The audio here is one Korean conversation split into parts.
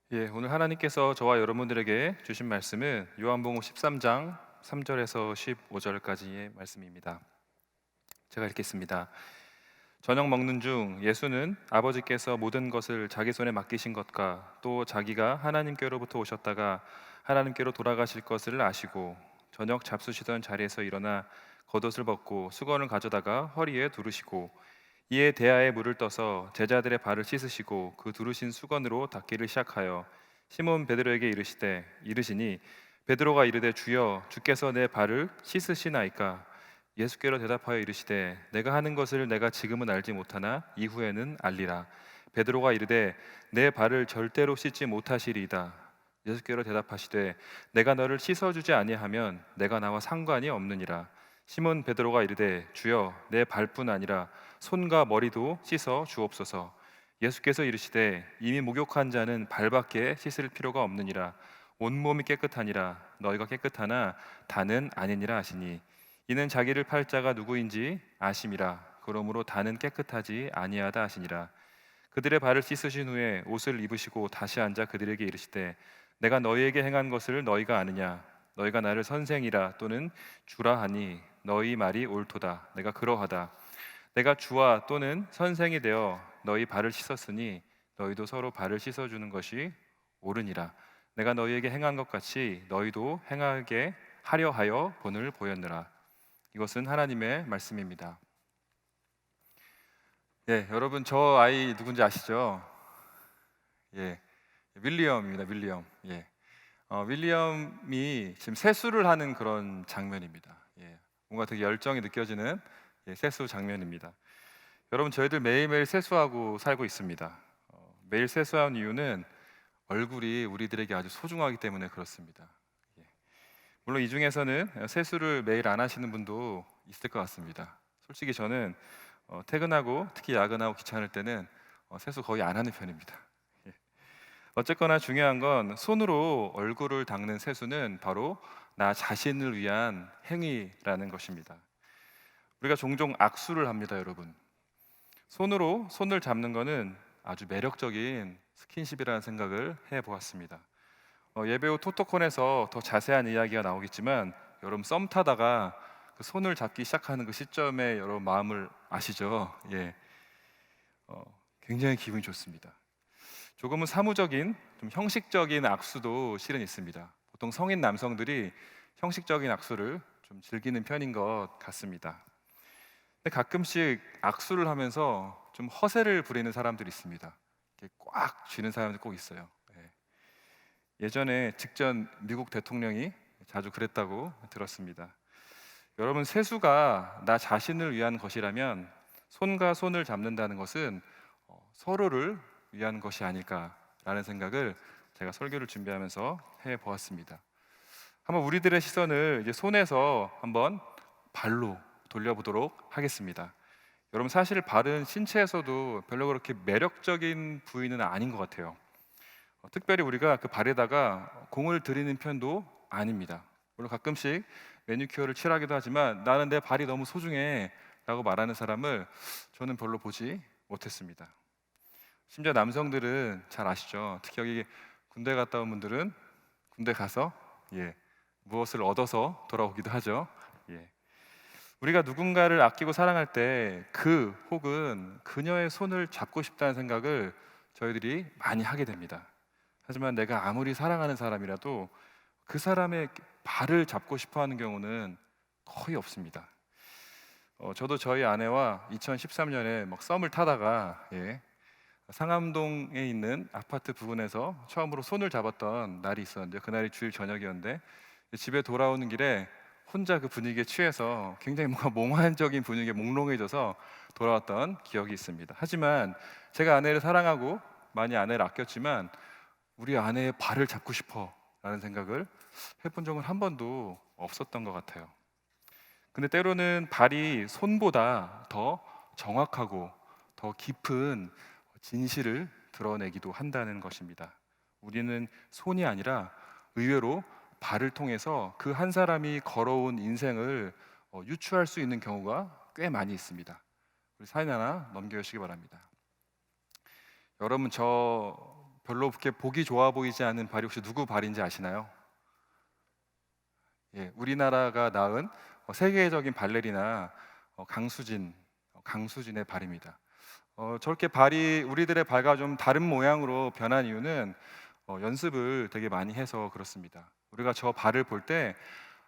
오늘 하나님께서 저와 여러분들에게 주신 말씀은 요한복음 13장 3절에서 15절까지의 말씀입니다. 제가 읽겠습니다. 저녁 먹는 중 예수는 아버지께서 모든 것을 자기 손에 맡기신 것과 또 자기가 하나님께로부터 오셨다가 하나님께로 돌아가실 것을 아시고 저녁 잡수시던 자리에서 일어나 겉옷을 벗고 수건을 가져다가 허리에 두르시고 이에 대야에 물을 떠서 제자들의 발을 씻으시고 그 두르신 수건으로 닦기를 시작하여 시몬 베드로에게 이르시니 베드로가 이르되 주여 주께서 내 발을 씻으시나이까. 예수께로 대답하여 이르시되 내가 하는 것을 내가 지금은 알지 못하나 이후에는 알리라. 베드로가 이르되 내 발을 절대로 씻지 못하시리이다. 예수께로 대답하시되 내가 너를 씻어주지 아니하면 내가 나와 상관이 없느니라. 시몬 베드로가 이르되 주여 내 발뿐 아니라 손과 머리도 씻어 주옵소서. 예수께서 이르시되 이미 목욕한 자는 발밖에 씻을 필요가 없느니라. 온몸이 깨끗하니라. 너희가 깨끗하나 다는 아니니라 하시니 이는 자기를 팔 자가 누구인지 아심이라. 그러므로 다는 깨끗하지 아니하다 하시니라. 그들의 발을 씻으신 후에 옷을 입으시고 다시 앉아 그들에게 이르시되 내가 너희에게 행한 것을 너희가 아느냐. 너희가 나를 선생이라 또는 주라 하니 너희 말이 옳도다. 내가 그러하다. 내가 주와 또는 선생이 되어 너희 발을 씻었으니 너희도 서로 발을 씻어주는 것이 옳으니라. 내가 너희에게 행한 것 같이 너희도 행하게 하려 하여 본을 보였느라. 이것은 하나님의 말씀입니다. 여러분 저 아이 누군지 아시죠? 예, 윌리엄입니다. 윌리엄. 윌리엄이 지금 세수를 하는 그런 장면입니다. 뭔가 되게 열정이 느껴지는 세수 장면입니다. 여러분 저희들 매일매일 세수하고 살고 있습니다. 매일 세수하는 이유는 얼굴이 우리들에게 아주 소중하기 때문에 그렇습니다. 예. 물론 이 중에서는 세수를 매일 안 하시는 분도 있을 것 같습니다. 솔직히 저는 퇴근하고 특히 야근하고 귀찮을 때는 세수 거의 안 하는 편입니다. 예. 어쨌거나 중요한 건 손으로 얼굴을 닦는 세수는 바로 나 자신을 위한 행위라는 것입니다. 우리가 종종 악수를 합니다, 여러분. 손으로 손을 잡는 것은 아주 매력적인 스킨십이라는 생각을 해보았습니다. 예배 후 토토콘에서 더 자세한 이야기가 나오겠지만 여러분 썸 타다가 그 손을 잡기 시작하는 그 시점에 여러분 마음을 아시죠? 굉장히 기분이 좋습니다. 조금은 사무적인, 좀 형식적인 악수도 실은 있습니다. 보통 성인 남성들이 형식적인 악수를 좀 즐기는 편인 것 같습니다. 근데 가끔씩 악수를 하면서 좀 허세를 부리는 사람들이 있습니다. 이렇게 꽉 쥐는 사람들 꼭 있어요. 예전에 직전 미국 대통령이 자주 그랬다고 들었습니다. 여러분 세수가 나 자신을 위한 것이라면 손과 손을 잡는다는 것은 서로를 위한 것이 아닐까라는 생각을 제가 설교를 준비하면서 해보았습니다. 한번 우리들의 시선을 이제 손에서 한번 발로 돌려보도록 하겠습니다. 여러분 사실 발은 신체에서도 별로 그렇게 매력적인 부위는 아닌 것 같아요. 특별히 우리가 그 발에다가 공을 들이는 편도 아닙니다. 물론 가끔씩 매니큐어를 칠하기도 하지만 나는 내 발이 너무 소중해 라고 말하는 사람을 저는 별로 보지 못했습니다. 심지어 남성들은 잘 아시죠? 특히 여기 군대 갔다 온 분들은 군대 가서 무엇을 얻어서 돌아오기도 하죠. 예. 우리가 누군가를 아끼고 사랑할 때 그 혹은 그녀의 손을 잡고 싶다는 생각을 저희들이 많이 하게 됩니다. 하지만 내가 아무리 사랑하는 사람이라도 그 사람의 발을 잡고 싶어 하는 경우는 거의 없습니다. 저도 저희 아내와 2013년에 막 썸을 타다가 상암동에 있는 아파트 부근에서 처음으로 손을 잡았던 날이 있었는데 그날이 주일 저녁이었는데 집에 돌아오는 길에 혼자 그 분위기에 취해서 굉장히 뭔가 몽환적인 분위기에 몽롱해져서 돌아왔던 기억이 있습니다. 하지만 제가 아내를 사랑하고 많이 아내를 아꼈지만 우리 아내의 발을 잡고 싶어 라는 생각을 해본 적은 한 번도 없었던 것 같아요. 근데 때로는 발이 손보다 더 정확하고 더 깊은 진실을 드러내기도 한다는 것입니다. 우리는 손이 아니라 의외로 발을 통해서 그 한 사람이 걸어온 인생을 유추할 수 있는 경우가 꽤 많이 있습니다. 우리 사진 하나 넘겨주시기 바랍니다. 여러분 저 별로 그렇게 보기 좋아 보이지 않은 발이 혹시 누구 발인지 아시나요? 예, 우리나라가 낳은 세계적인 발레리나 강수진의 발입니다. 저렇게 발이 우리들의 발과 좀 다른 모양으로 변한 이유는 연습을 되게 많이 해서 그렇습니다. 우리가 저 발을 볼 때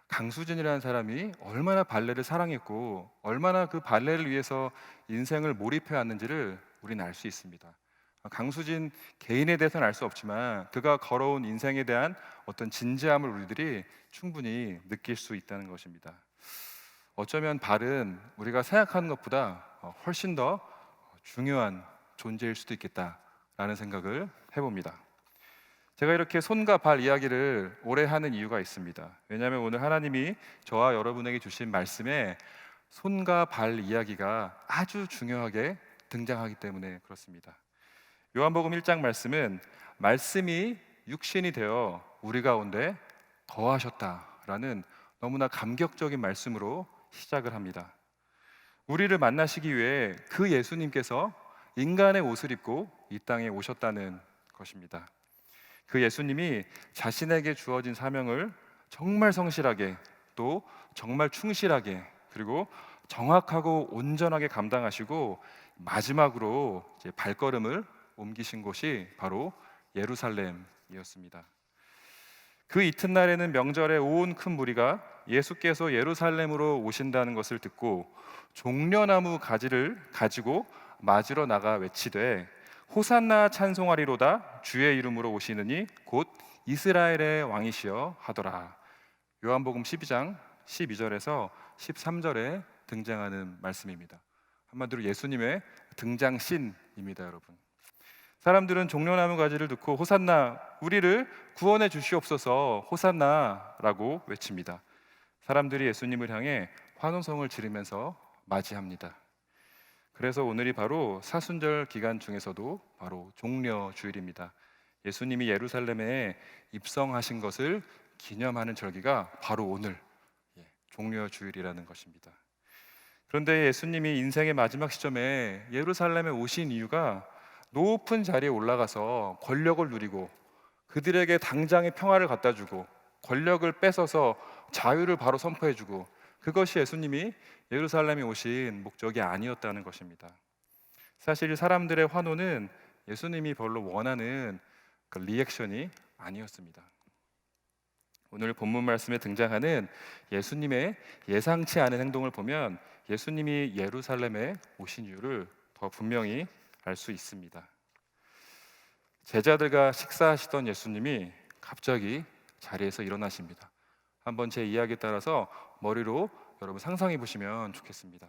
강수진이라는 사람이 얼마나 발레를 사랑했고 얼마나 그 발레를 위해서 인생을 몰입해 왔는지를 우리는 알 수 있습니다. 강수진 개인에 대해서는 알 수 없지만 그가 걸어온 인생에 대한 어떤 진지함을 우리들이 충분히 느낄 수 있다는 것입니다. 어쩌면 발은 우리가 생각하는 것보다 훨씬 더 중요한 존재일 수도 있겠다라는 생각을 해봅니다. 제가 이렇게 손과 발 이야기를 오래 하는 이유가 있습니다. 왜냐하면 오늘 하나님이 저와 여러분에게 주신 말씀에 손과 발 이야기가 아주 중요하게 등장하기 때문에 그렇습니다. 요한복음 1장 말씀은 말씀이 육신이 되어 우리 가운데 거하셨다라는 너무나 감격적인 말씀으로 시작을 합니다. 우리를 만나시기 위해 그 예수님께서 인간의 옷을 입고 이 땅에 오셨다는 것입니다. 그 예수님이 자신에게 주어진 사명을 정말 성실하게 또 정말 충실하게 그리고 정확하고 온전하게 감당하시고 마지막으로 이제 발걸음을 옮기신 곳이 바로 예루살렘이었습니다. 그 이튿날에는 명절에 온 큰 무리가 예수께서 예루살렘으로 오신다는 것을 듣고 종려나무 가지를 가지고 맞으러 나가 외치되 호산나 찬송하리로다 주의 이름으로 오시느니 곧 이스라엘의 왕이시여 하더라. 요한복음 12장 12절에서 13절에 등장하는 말씀입니다. 한마디로 예수님의 등장신입니다, 여러분. 사람들은 종려나무 가지를 듣고 호산나 우리를 구원해 주시옵소서 호산나라고 외칩니다. 사람들이 예수님을 향해 환호성을 지르면서 맞이합니다. 그래서 오늘이 바로 사순절 기간 중에서도 바로 종려 주일입니다. 예수님이 예루살렘에 입성하신 것을 기념하는 절기가 바로 오늘 종려 주일이라는 것입니다. 그런데 예수님이 인생의 마지막 시점에 예루살렘에 오신 이유가 높은 자리에 올라가서 권력을 누리고 그들에게 당장의 평화를 갖다 주고 권력을 뺏어서 자유를 바로 선포해 주고 그것이 예수님이 예루살렘에 오신 목적이 아니었다는 것입니다. 사실 사람들의 환호는 예수님이 별로 원하는 그 리액션이 아니었습니다. 오늘 본문 말씀에 등장하는 예수님의 예상치 않은 행동을 보면 예수님이 예루살렘에 오신 이유를 더 분명히 알 수 있습니다. 제자들과 식사하시던 예수님이 갑자기 자리에서 일어나십니다. 한번 제 이야기에 따라서 머리로 여러분 상상해 보시면 좋겠습니다.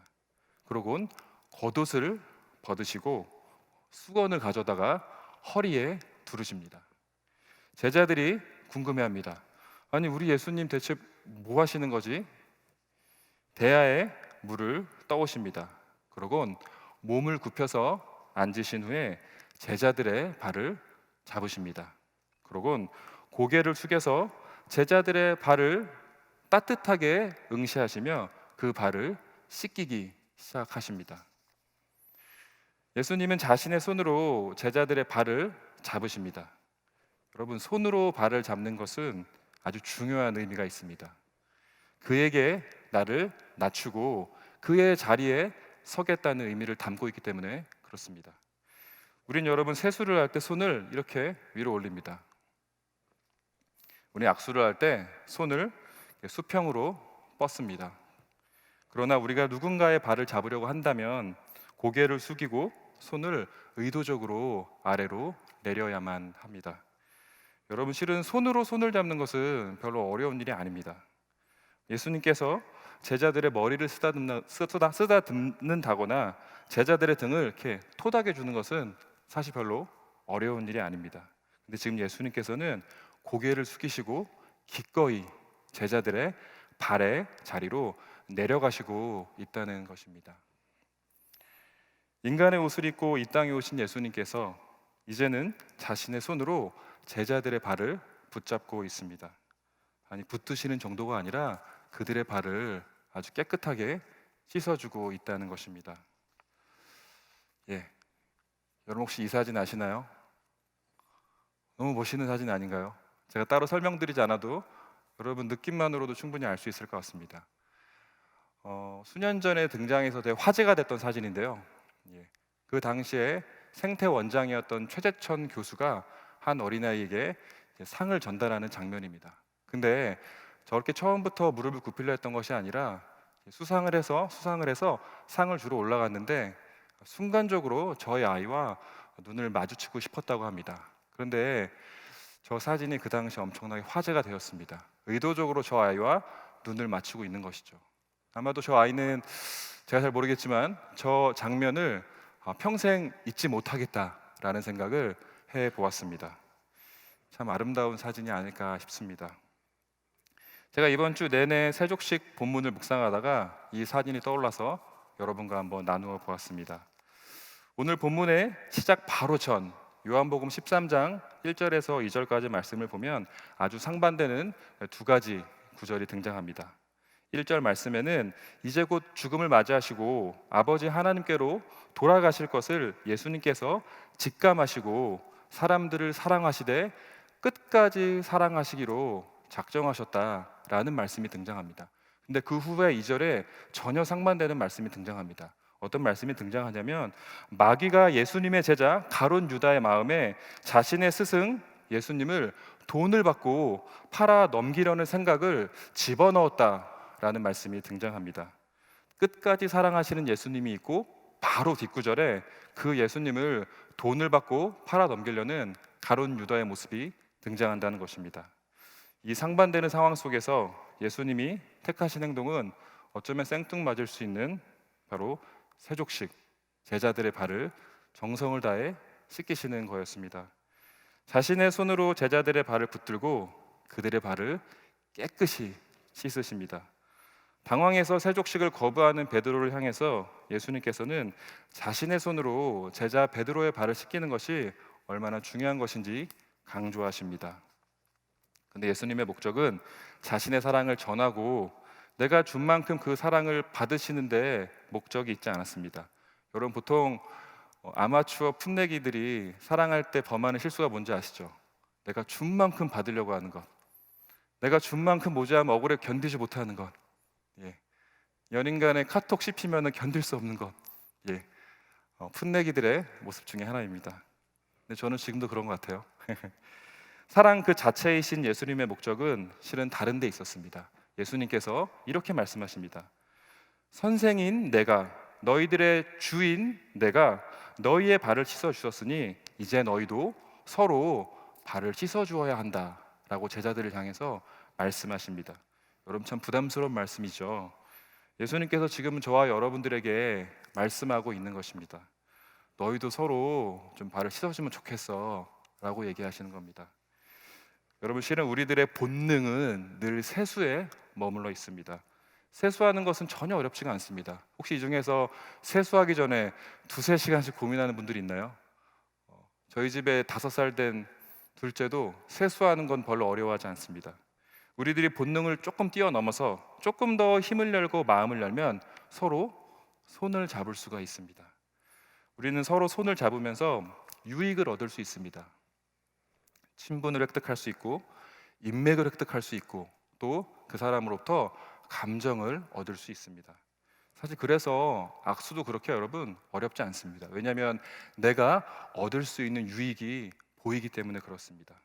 그러곤 겉옷을 벗으시고 수건을 가져다가 허리에 두르십니다. 제자들이 궁금해합니다. 아니 우리 예수님 대체 뭐 하시는 거지? 대야에 물을 떠오십니다. 그러곤 몸을 굽혀서 앉으신 후에 제자들의 발을 잡으십니다. 그러곤 고개를 숙여서 제자들의 발을 따뜻하게 응시하시며 그 발을 씻기기 시작하십니다. 예수님은 자신의 손으로 제자들의 발을 잡으십니다. 여러분, 손으로 발을 잡는 것은 아주 중요한 의미가 있습니다. 그에게 나를 낮추고 그의 자리에 서겠다는 의미를 담고 있기 때문에 그렇습니다. 우린 여러분 세수를 할 때 손을 이렇게 위로 올립니다. 우리 악수를 할 때 손을 수평으로 뻗습니다. 그러나 우리가 누군가의 발을 잡으려고 한다면 고개를 숙이고 손을 의도적으로 아래로 내려야만 합니다. 여러분 실은 손으로 손을 잡는 것은 별로 어려운 일이 아닙니다. 예수님께서 제자들의 머리를 쓰다듬는다거나 제자들의 등을 이렇게 토닥여 주는 것은 사실 별로 어려운 일이 아닙니다. 근데 지금 예수님께서는 고개를 숙이시고 기꺼이 제자들의 발의 자리로 내려가시고 있다는 것입니다. 인간의 옷을 입고 이 땅에 오신 예수님께서 이제는 자신의 손으로 제자들의 발을 붙잡고 있습니다. 아니 붙드시는 정도가 아니라 그들의 발을 아주 깨끗하게 씻어주고 있다는 것입니다. 여러분 혹시 이 사진 아시나요? 너무 멋있는 사진 아닌가요? 제가 따로 설명드리지 않아도 여러분 느낌만으로도 충분히 알 수 있을 것 같습니다. 수년 전에 등장해서 되게 화제가 됐던 사진인데요. 예. 그 당시에 생태 원장이었던 최재천 교수가 한 어린아이에게 이제 상을 전달하는 장면입니다. 근데 저렇게 처음부터 무릎을 굽히려 했던 것이 아니라 수상을 해서 상을 주러 올라갔는데 순간적으로 저희 아이와 눈을 마주치고 싶었다고 합니다. 그런데 저 사진이 그 당시 엄청나게 화제가 되었습니다. 의도적으로 저 아이와 눈을 맞추고 있는 것이죠. 아마도 저 아이는 제가 잘 모르겠지만 저 장면을 평생 잊지 못하겠다라는 생각을 해 보았습니다. 참 아름다운 사진이 아닐까 싶습니다. 제가 이번 주 내내 세족식 본문을 묵상하다가 이 사진이 떠올라서 여러분과 한번 나누어 보았습니다. 오늘 본문의 시작 바로 전 요한복음 13장 1절에서 2절까지 말씀을 보면 아주 상반되는 두 가지 구절이 등장합니다. 1절 말씀에는 이제 곧 죽음을 맞이하시고 아버지 하나님께로 돌아가실 것을 예수님께서 직감하시고 사람들을 사랑하시되 끝까지 사랑하시기로 작정하셨다라는 말씀이 등장합니다. 근데 그 후에 2절에 전혀 상반되는 말씀이 등장합니다. 어떤 말씀이 등장하냐면 마귀가 예수님의 제자 가룟 유다의 마음에 자신의 스승 예수님을 돈을 받고 팔아 넘기려는 생각을 집어넣었다라는 말씀이 등장합니다. 끝까지 사랑하시는 예수님이 있고 바로 뒷구절에 그 예수님을 돈을 받고 팔아 넘기려는 가룟 유다의 모습이 등장한다는 것입니다. 이 상반되는 상황 속에서 예수님이 택하신 행동은 어쩌면 생뚱맞을 수 있는 바로 세족식, 제자들의 발을 정성을 다해 씻기시는 거였습니다. 자신의 손으로 제자들의 발을 붙들고 그들의 발을 깨끗이 씻으십니다. 당황해서 세족식을 거부하는 베드로를 향해서 예수님께서는 자신의 손으로 제자 베드로의 발을 씻기는 것이 얼마나 중요한 것인지 강조하십니다. 근데 예수님의 목적은 자신의 사랑을 전하고 내가 준 만큼 그 사랑을 받으시는데 목적이 있지 않았습니다. 여러분 보통 아마추어 풋내기들이 사랑할 때 범하는 실수가 뭔지 아시죠? 내가 준 만큼 받으려고 하는 것, 내가 준 만큼 모자라면 억울해 견디지 못하는 것, 예. 연인 간에 카톡 씹히면 견딜 수 없는 것, 예. 풋내기들의 모습 중에 하나입니다. 근데 저는 지금도 그런 것 같아요. 사랑 그 자체이신 예수님의 목적은 실은 다른 데 있었습니다. 예수님께서 이렇게 말씀하십니다. 선생인 내가, 너희들의 주인 내가 너희의 발을 씻어 주셨으니 이제 너희도 서로 발을 씻어 주어야 한다 라고 제자들을 향해서 말씀하십니다. 여러분 참 부담스러운 말씀이죠. 예수님께서 지금 저와 여러분들에게 말씀하고 있는 것입니다. 너희도 서로 좀 발을 씻어주면 좋겠어 라고 얘기하시는 겁니다. 여러분 실은 우리들의 본능은 늘 세수에 머물러 있습니다. 세수하는 것은 전혀 어렵지가 않습니다. 혹시 이 중에서 세수하기 전에 두세 시간씩 고민하는 분들이 있나요? 저희 집에 5살 된 둘째도 세수하는 건 별로 어려워하지 않습니다. 우리들이 본능을 조금 뛰어넘어서 조금 더 힘을 열고 마음을 열면 서로 손을 잡을 수가 있습니다. 우리는 서로 손을 잡으면서 유익을 얻을 수 있습니다. 친분을 획득할 수 있고 인맥을 획득할 수 있고 또 그 사람으로부터 감정을 얻을 수 있습니다. 사실 그래서 악수도 그렇게 여러분 어렵지 않습니다. 왜냐하면 내가 얻을 수 있는 유익이 보이기 때문에 그렇습니다.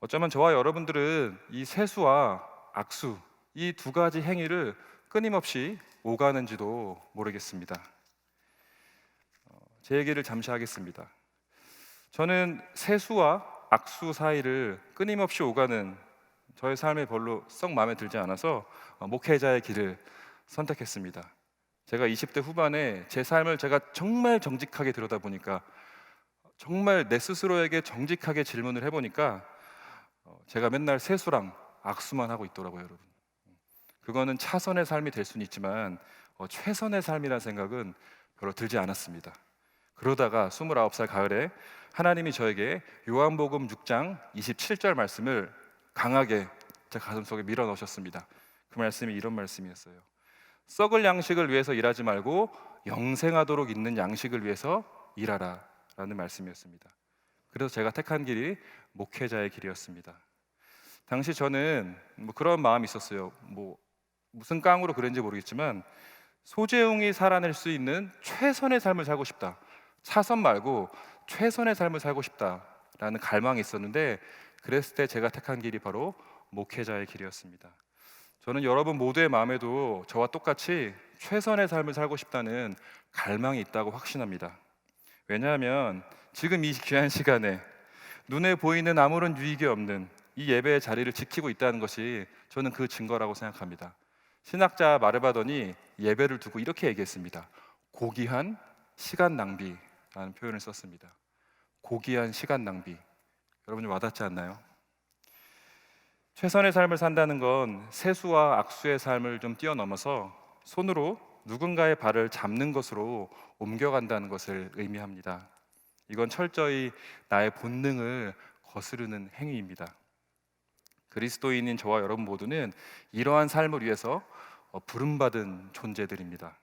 어쩌면 저와 여러분들은 이 세수와 악수 이 두 가지 행위를 끊임없이 오가는지도 모르겠습니다. 제 얘기를 잠시 하겠습니다. 저는 세수와 악수 사이를 끊임없이 오가는 저의 삶이 별로 썩 마음에 들지 않아서 목회자의 길을 선택했습니다. 제가 20대 후반에 제 삶을 제가 정말 정직하게 들여다보니까 정말 내 스스로에게 정직하게 질문을 해보니까 제가 맨날 세수랑 악수만 하고 있더라고요, 여러분. 그거는 차선의 삶이 될 수는 있지만 최선의 삶이라는 생각은 별로 들지 않았습니다. 그러다가 29살 가을에 하나님이 저에게 요한복음 6장 27절 말씀을 강하게 제 가슴속에 밀어 넣으셨습니다. 그 말씀이 이런 말씀이었어요. 썩을 양식을 위해서 일하지 말고 영생하도록 있는 양식을 위해서 일하라 라는 말씀이었습니다. 그래서 제가 택한 길이 목회자의 길이었습니다. 당시 저는 그런 마음이 있었어요. 무슨 깡으로 그런지 모르겠지만 소재웅이 살아낼 수 있는 최선의 삶을 살고 싶다. 차선 말고 최선의 삶을 살고 싶다라는 갈망이 있었는데, 그랬을 때 제가 택한 길이 바로 목회자의 길이었습니다. 저는 여러분 모두의 마음에도 저와 똑같이 최선의 삶을 살고 싶다는 갈망이 있다고 확신합니다. 왜냐하면 지금 이 귀한 시간에 눈에 보이는 아무런 유익이 없는 이 예배의 자리를 지키고 있다는 것이 저는 그 증거라고 생각합니다. 신학자 마르바돈이 예배를 두고 이렇게 얘기했습니다. 고귀한 시간 낭비라는 표현을 썼습니다. 고귀한 시간 낭비. 여러분 와닿지 않나요? 최선의 삶을 산다는 건 세수와 악수의 삶을 좀 뛰어넘어서 손으로 누군가의 발을 잡는 것으로 옮겨간다는 것을 의미합니다. 이건 철저히 나의 본능을 거스르는 행위입니다. 그리스도인인 저와 여러분 모두는 이러한 삶을 위해서 부름받은 존재들입니다.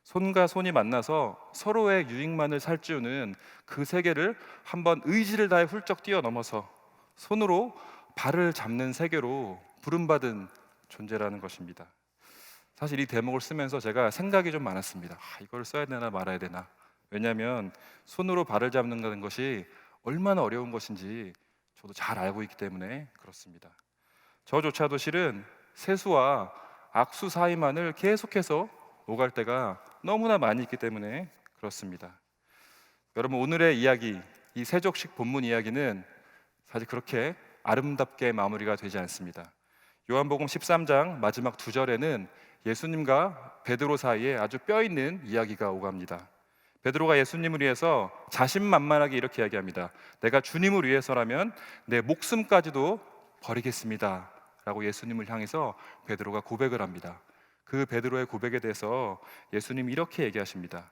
손과 손이 만나서 서로의 유익만을 살찌우는 그 세계를 한번 의지를 다해 훌쩍 뛰어넘어서 손으로 발을 잡는 세계로 부름받은 존재라는 것입니다. 사실 이 대목을 쓰면서 제가 생각이 좀 많았습니다. 이걸 써야 되나 말아야 되나. 왜냐하면 손으로 발을 잡는 것이 얼마나 어려운 것인지 저도 잘 알고 있기 때문에 그렇습니다. 저조차도 실은 세수와 악수 사이만을 계속해서 오갈 때가 너무나 많이 있기 때문에 그렇습니다. 여러분 오늘의 이야기, 이 세족식 본문 이야기는 사실 그렇게 아름답게 마무리가 되지 않습니다. 요한복음 13장 마지막 2절에는 예수님과 베드로 사이에 아주 뼈 있는 이야기가 오갑니다. 베드로가 예수님을 위해서 자신만만하게 이렇게 이야기합니다. 내가 주님을 위해서라면 내 목숨까지도 버리겠습니다 라고 예수님을 향해서 베드로가 고백을 합니다. 그 베드로의 고백에 대해서 예수님이 이렇게 얘기하십니다.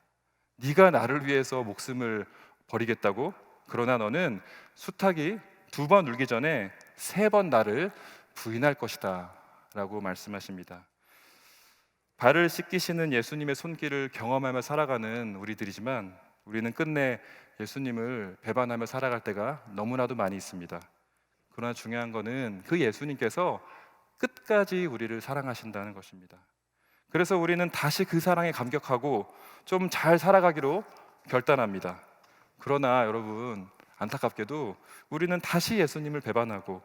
네가 나를 위해서 목숨을 버리겠다고? 그러나 너는 수탉이 2번 울기 전에 3번 나를 부인할 것이다 라고 말씀하십니다. 발을 씻기시는 예수님의 손길을 경험하며 살아가는 우리들이지만 우리는 끝내 예수님을 배반하며 살아갈 때가 너무나도 많이 있습니다. 그러나 중요한 것은 그 예수님께서 끝까지 우리를 사랑하신다는 것입니다. 그래서 우리는 다시 그 사랑에 감격하고 좀 잘 살아가기로 결단합니다. 그러나 여러분 안타깝게도 우리는 다시 예수님을 배반하고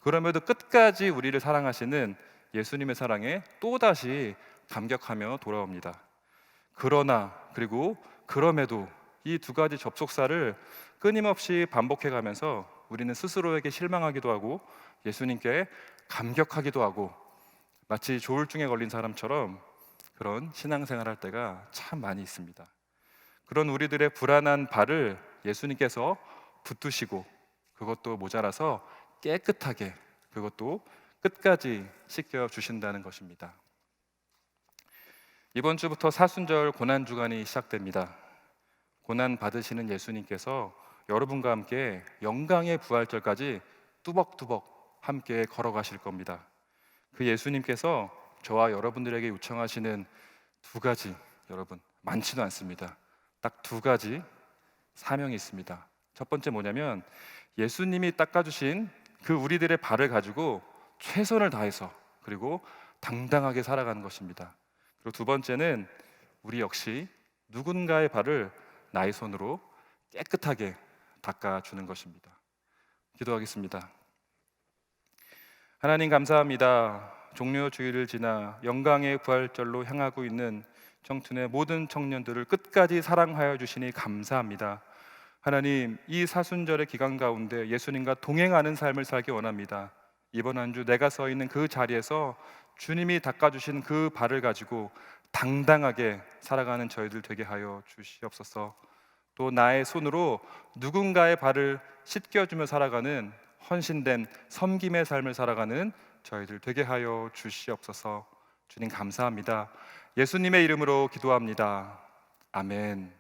그럼에도 끝까지 우리를 사랑하시는 예수님의 사랑에 또다시 감격하며 돌아옵니다. 그러나 그리고 그럼에도 이 2가지 접속사를 끊임없이 반복해가면서 우리는 스스로에게 실망하기도 하고 예수님께 감격하기도 하고 마치 조울증에 걸린 사람처럼 그런 신앙생활 할 때가 참 많이 있습니다. 그런 우리들의 불안한 발을 예수님께서 붙드시고 그것도 모자라서 깨끗하게 그것도 끝까지 씻겨 주신다는 것입니다. 이번 주부터 사순절 고난주간이 시작됩니다. 고난 받으시는 예수님께서 여러분과 함께 영광의 부활절까지 뚜벅뚜벅 함께 걸어가실 겁니다. 그 예수님께서 저와 여러분들에게 요청하시는 2가지, 여러분 많지도 않습니다. 딱 2가지 사명이 있습니다. 첫 번째 뭐냐면 예수님이 닦아주신 그 우리들의 발을 가지고 최선을 다해서 그리고 당당하게 살아가는 것입니다. 그리고 2번째는 우리 역시 누군가의 발을 나의 손으로 깨끗하게 닦아주는 것입니다. 기도하겠습니다. 하나님 감사합니다. 종려 주일을 지나 영광의 부활절로 향하고 있는 청춘의 모든 청년들을 끝까지 사랑하여 주시니 감사합니다. 하나님, 이 사순절의 기간 가운데 예수님과 동행하는 삶을 살기 원합니다. 이번 한 주 내가 서 있는 그 자리에서 주님이 닦아주신 그 발을 가지고 당당하게 살아가는 저희들 되게 하여 주시옵소서. 또 나의 손으로 누군가의 발을 씻겨주며 살아가는 헌신된 섬김의 삶을 살아가는 저희들 되게 하여 주시옵소서. 주님 감사합니다. 예수님의 이름으로 기도합니다. 아멘.